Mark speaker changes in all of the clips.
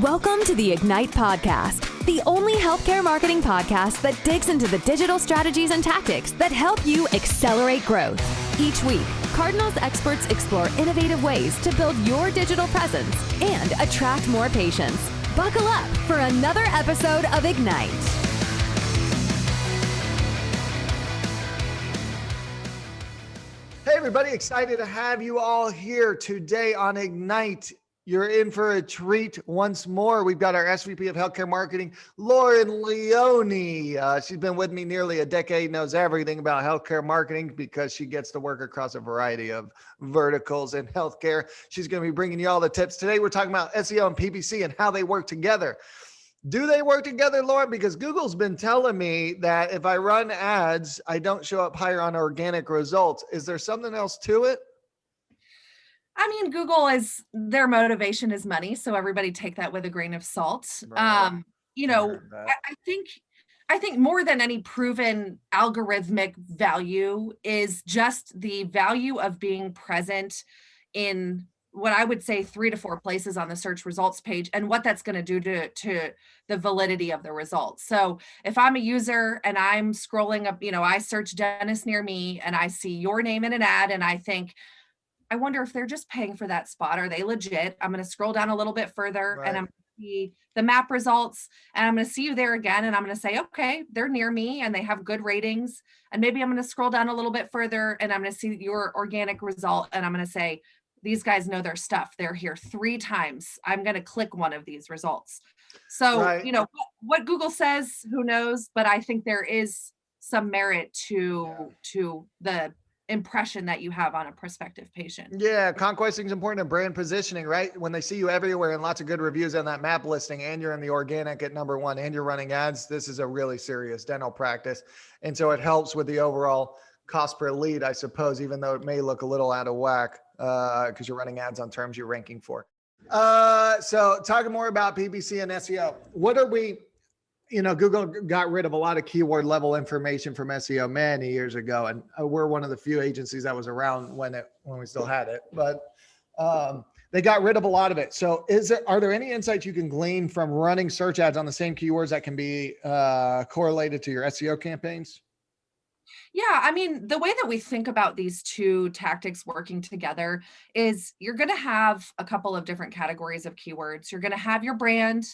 Speaker 1: Welcome to the Ignite Podcast, the only healthcare marketing podcast that digs into the digital strategies and tactics that help you accelerate growth. Each week, Cardinals experts explore innovative ways to build your digital presence and attract more patients. Buckle up for another episode of Ignite.
Speaker 2: Hey everybody, excited to have you all here today on Ignite. You're in for a treat once more. We've got our SVP of Healthcare Marketing, Lauren Leone. She's been with me nearly a decade, knows everything about healthcare marketing because she gets to work across a variety of verticals in healthcare. She's going to be bringing you all the tips. Today, we're talking about SEO and PPC and how they work together. Do they work together, Lauren? Because Google's been telling me that if I run ads, I don't show up higher on organic results. Is there something else to it?
Speaker 3: I mean, Google is, their motivation is money. So everybody take that with a grain of salt.
Speaker 2: Right.
Speaker 3: I think more than any proven algorithmic value is just the value of being present in what I would say 3 to 4 places on the search results page and what that's going to do to the validity of the results. So if I'm a user and I'm scrolling up, I search dentist near me and I see your name in an ad and I think, I wonder if they're just paying for that spot. Are they legit? I'm going to scroll down a little bit further and I'm going to see the map results and I'm going to see you there again. And I'm going to say, okay, they're near me and they have good ratings. And maybe I'm going to scroll down a little bit further and I'm going to see your organic result. And I'm going to say, these guys know their stuff. They're here 3 times. I'm going to click one of these results. So, what Google says, who knows, but I think there is some merit to the impression that you have on a prospective patient.
Speaker 2: Yeah, conquesting is important in brand positioning, right? When they see you everywhere and lots of good reviews on that map listing and you're in the organic at number 1 and you're running ads, this is a really serious dental practice. And so it helps with the overall cost per lead, I suppose, even though it may look a little out of whack because you're running ads on terms you're ranking for. So talking more about PPC and SEO, what are we, Google got rid of a lot of keyword level information from SEO many years ago. And we're one of the few agencies that was around when we still had it, but they got rid of a lot of it. So are there any insights you can glean from running search ads on the same keywords that can be correlated to your SEO campaigns?
Speaker 3: Yeah, I mean, the way that we think about these two tactics working together is you're going to have a couple of different categories of keywords. You're going to have your brand.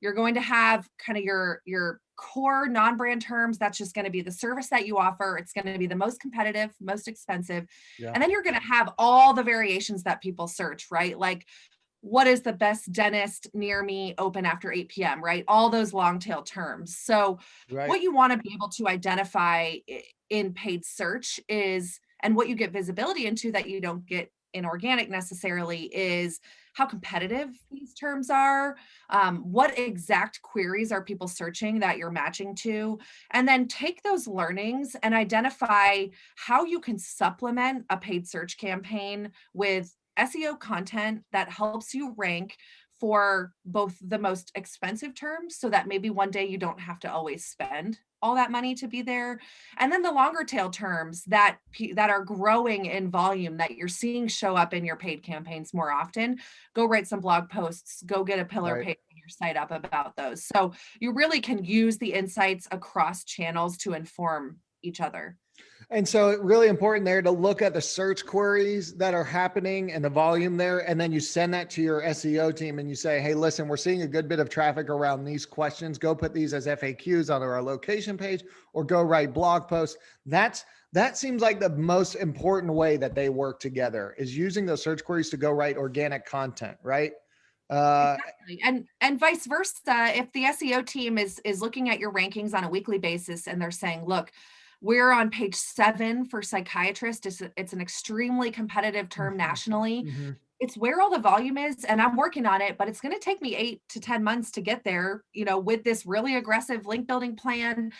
Speaker 3: You're going to have kind of your core non-brand terms. That's just going to be the service that you offer. It's going to be the most competitive, most expensive. Yeah. And then you're going to have all the variations that people search, right? Like, what is the best dentist near me open after 8 p.m., right? All those long tail terms. So what you want to be able to identify in paid search is, and what you get visibility into that you don't get in organic necessarily, is how competitive these terms are, what exact queries are people searching that you're matching to, and then take those learnings and identify how you can supplement a paid search campaign with SEO content that helps you rank for both the most expensive terms, so that maybe one day you don't have to always spend all that money to be there. And then the longer tail terms that are growing in volume that you're seeing show up in your paid campaigns more often, go write some blog posts, go get a pillar page on your site up about those. So you really can use the insights across channels to inform each other.
Speaker 2: And so it's really important there to look at the search queries that are happening and the volume there. And then you send that to your SEO team and you say, hey, listen, we're seeing a good bit of traffic around these questions. Go put these as FAQs on our location page or go write blog posts. That seems like the most important way that they work together, is using those search queries to go write organic content, right?
Speaker 3: Exactly. And vice versa. If the SEO team is looking at your rankings on a weekly basis and they're saying, look, we're on page 7 for psychiatrist. It's an extremely competitive term nationally. Mm-hmm. It's where all the volume is, and I'm working on it, but it's going to take me 8 to 10 months to get there, with this really aggressive link building plan.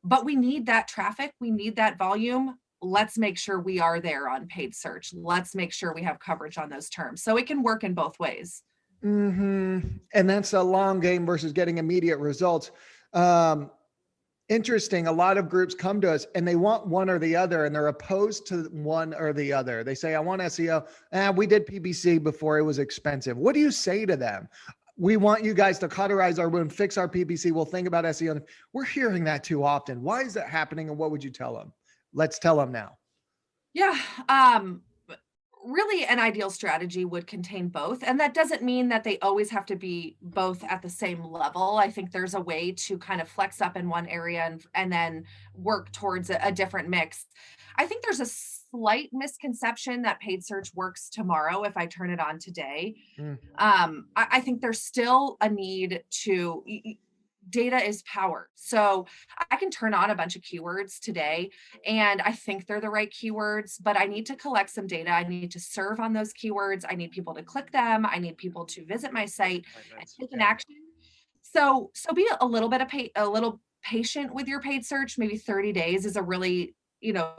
Speaker 3: But we need that traffic. We need that volume. Let's make sure we are there on paid search. Let's make sure we have coverage on those terms. So it can work in both ways.
Speaker 2: Mm-hmm. And that's a long game versus getting immediate results. Interesting. A lot of groups come to us and they want one or the other, and they're opposed to one or the other. They say, I want SEO. We did PPC before it was expensive. What do you say to them? We want you guys to cauterize our wound, fix our PPC. We'll think about SEO. We're hearing that too often. Why is that happening? And what would you tell them? Let's tell them now.
Speaker 3: Yeah. Really an ideal strategy would contain both. And that doesn't mean that they always have to be both at the same level. I think there's a way to kind of flex up in one area and then work towards a different mix. I think there's a slight misconception that paid search works tomorrow if I turn it on today.
Speaker 2: Mm.
Speaker 3: I think there's still a need to data is power. So I can turn on a bunch of keywords today and I think they're the right keywords, but I need to collect some data. I need to serve on those keywords. I need people to click them. I need people to visit my site and take an action. So be a little bit of a little patient with your paid search. Maybe 30 days is a really,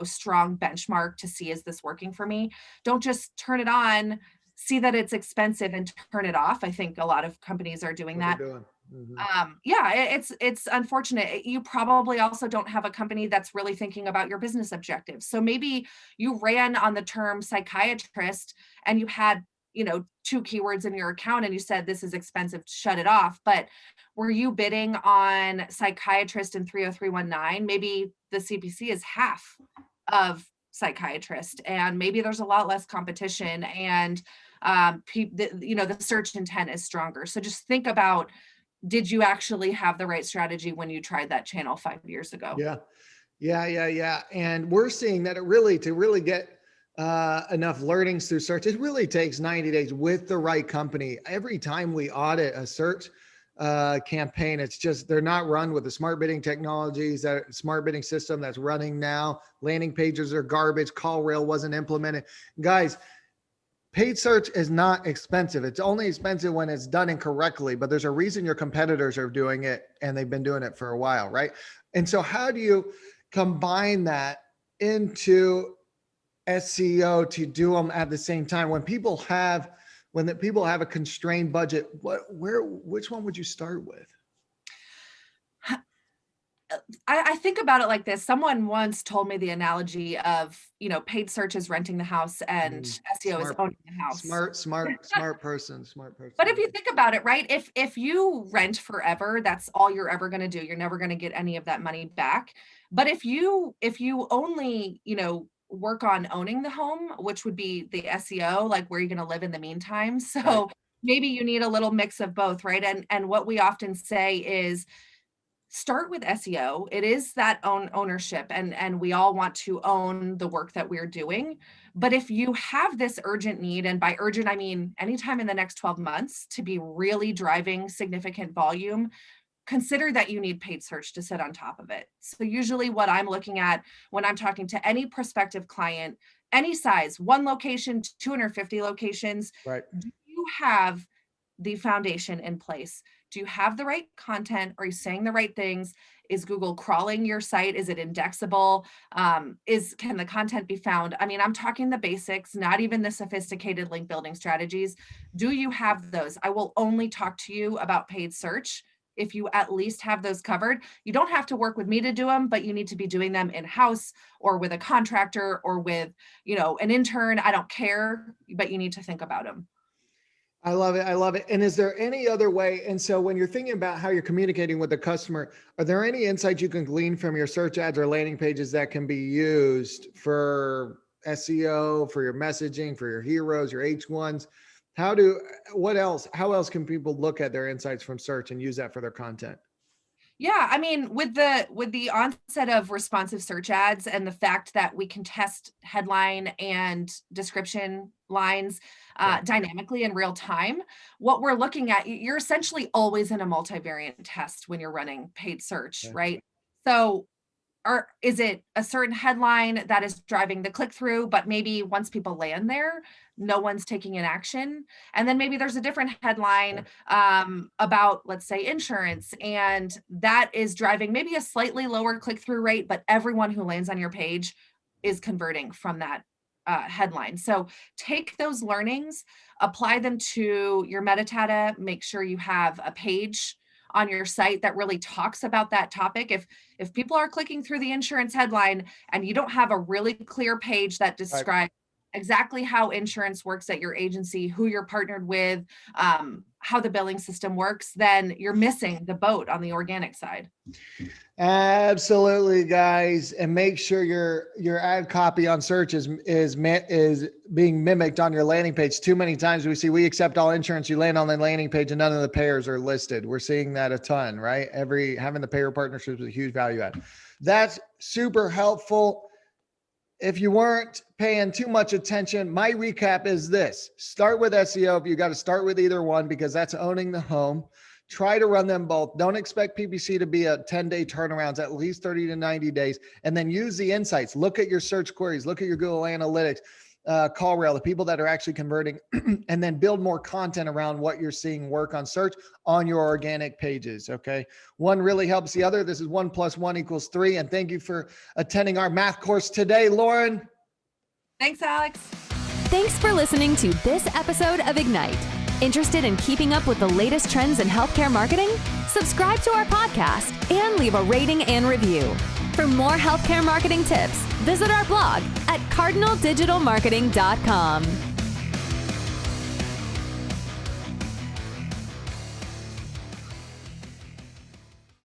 Speaker 3: strong benchmark to see, is this working for me? Don't just turn it on, see that it's expensive and turn it off. I think a lot of companies are doing that.
Speaker 2: Mm-hmm.
Speaker 3: It's unfortunate. You probably also don't have a company that's really thinking about your business objectives. So maybe you ran on the term psychiatrist and you had, 2 keywords in your account and you said, this is expensive, shut it off. But were you bidding on psychiatrist in 30319? Maybe the CPC is half of psychiatrist and maybe there's a lot less competition and the search intent is stronger. So just think about, did you actually have the right strategy when you tried that channel 5 years ago?
Speaker 2: Yeah. And we're seeing that to really get enough learnings through search, it really takes 90 days with the right company. Every time we audit a search campaign, it's just, they're not run with the smart bidding technologies, that smart bidding system that's running now. Landing pages are garbage. Call rail wasn't implemented. Guys, paid search is not expensive. It's only expensive when it's done incorrectly, but there's a reason your competitors are doing it and they've been doing it for a while, right? And so how do you combine that into SEO to do them at the same time? When people have a constrained budget, which one would you start with?
Speaker 3: I think about it like this. Someone once told me the analogy of, paid search is renting the house and SEO is owning the house.
Speaker 2: Smart person.
Speaker 3: But if you think about it, right, if you rent forever, that's all you're ever going to do. You're never going to get any of that money back. But if you only, work on owning the home, which would be the SEO, like where you're going to live in the meantime. So
Speaker 2: right.
Speaker 3: Maybe you need a little mix of both, right? And what we often say is, start with SEO. It is that ownership and we all want to own the work that we're doing. But if you have this urgent need, and by urgent, I mean anytime in the next 12 months to be really driving significant volume, consider that you need paid search to sit on top of it. So usually what I'm looking at when I'm talking to any prospective client, any size, 1 location, 250 locations,
Speaker 2: right.
Speaker 3: Do you have the foundation in place? Do you have the right content? Are you saying the right things? Is Google crawling your site? Is it indexable? Can the content be found? I mean, I'm talking the basics, not even the sophisticated link building strategies. Do you have those? I will only talk to you about paid search if you at least have those covered. You don't have to work with me to do them, but you need to be doing them in-house or with a contractor or with, an intern. I don't care, but you need to think about them.
Speaker 2: I love it. And is there any other way? And so when you're thinking about how you're communicating with the customer, are there any insights you can glean from your search ads or landing pages that can be used for SEO, for your messaging, for your heroes, your H1s? How else can people look at their insights from search and use that for their content?
Speaker 3: Yeah, I mean, with the onset of responsive search ads and the fact that we can test headline and description lines dynamically in real time, what we're looking at, you're essentially always in a multivariate test when you're running paid search, right? So is it a certain headline that is driving the click-through, but maybe once people land there, no one's taking an action? And then maybe there's a different headline about, let's say, insurance, and that is driving maybe a slightly lower click-through rate, but everyone who lands on your page is converting from that headline. So take those learnings, apply them to your metadata, make sure you have a page on your site that really talks about that topic. If people are clicking through the insurance headline and you don't have a really clear page that describes exactly how insurance works at your agency, who you're partnered with, how the billing system works, then you're missing the boat on the organic side.
Speaker 2: Absolutely, guys. And make sure your ad copy on search is being mimicked on your landing page. Too many times we accept all insurance, you land on the landing page and none of the payers are listed. We're seeing that a ton, right? Having the payer partnerships is a huge value add. That's super helpful. If you weren't paying too much attention, my recap is this: start with SEO. If you got to start with either one, because that's owning the home. Try to run them both. Don't expect PPC to be a 10-day turnarounds, at least 30 to 90 days. And then use the insights. Look at your search queries. Look at your Google Analytics, CallRail, the people that are actually converting, and then build more content around what you're seeing work on search on your organic pages. Okay. One really helps the other. This is 1 + 1 = 3. And thank you for attending our math course today, Lauren.
Speaker 3: Thanks, Alex.
Speaker 1: Thanks for listening to this episode of Ignite. Interested in keeping up with the latest trends in healthcare marketing? Subscribe to our podcast and leave a rating and review. For more healthcare marketing tips, visit our blog at cardinaldigitalmarketing.com.